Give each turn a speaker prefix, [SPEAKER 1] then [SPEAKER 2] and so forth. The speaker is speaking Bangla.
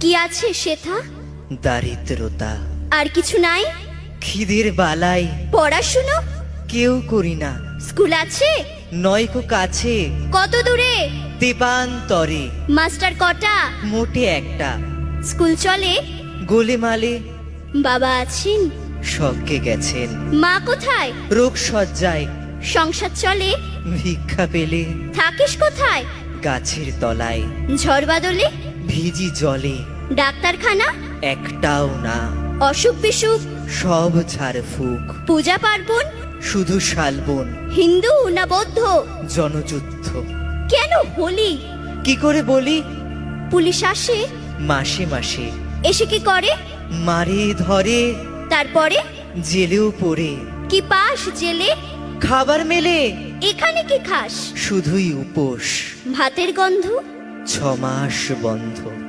[SPEAKER 1] কি আছে সেথা?
[SPEAKER 2] দারিদ্রতা।
[SPEAKER 1] আর কিছু নাই?
[SPEAKER 2] খিদের বালাই
[SPEAKER 1] পড়াশুনো?
[SPEAKER 2] কেউ করি না।
[SPEAKER 1] স্কুল আছে?
[SPEAKER 2] নয়কো কাছে,
[SPEAKER 1] কত দূরে?
[SPEAKER 2] তেপান্তরে।
[SPEAKER 1] মাস্টার কটা?
[SPEAKER 2] মোটে একটা।
[SPEAKER 1] স্কুল চলে?
[SPEAKER 2] গোলেমালে
[SPEAKER 1] বাবা আছেন?
[SPEAKER 2] স্বর্গে গেছেন।
[SPEAKER 1] মা কোথায়?
[SPEAKER 2] রোগ সজ্জায়।
[SPEAKER 1] সংসার চলে?
[SPEAKER 2] ভিক্ষা পেলে
[SPEAKER 1] থাকিস কোথায়?
[SPEAKER 2] গাছের তলায়।
[SPEAKER 1] ঝড় বাদলে?
[SPEAKER 2] ভিজি জলে।
[SPEAKER 1] ডাক্তারখানা?
[SPEAKER 2] একটাও না।
[SPEAKER 1] অসুখ বিসুখ?
[SPEAKER 2] সব ঝাড়ফুঁক।
[SPEAKER 1] পূজা পার্বণ?
[SPEAKER 2] শুধু শালবন।
[SPEAKER 1] হিন্দু না বৌদ্ধ?
[SPEAKER 2] জনযুদ্ধ।
[SPEAKER 1] কেন হোলি?
[SPEAKER 2] কি করে বলি?
[SPEAKER 1] পুলিশ আসে?
[SPEAKER 2] মাসে মাসে।
[SPEAKER 1] এসে কি করে?
[SPEAKER 2] মারে ধরে,
[SPEAKER 1] তারপরে?
[SPEAKER 2] জেলেও পড়ে।
[SPEAKER 1] কি পাস জেলে?
[SPEAKER 2] খাবার মেলে,
[SPEAKER 1] এখানে কি খাস?
[SPEAKER 2] শুধুই উপোস।
[SPEAKER 1] ভাতের গন্ধ?
[SPEAKER 2] 6 মাস বন্ধ।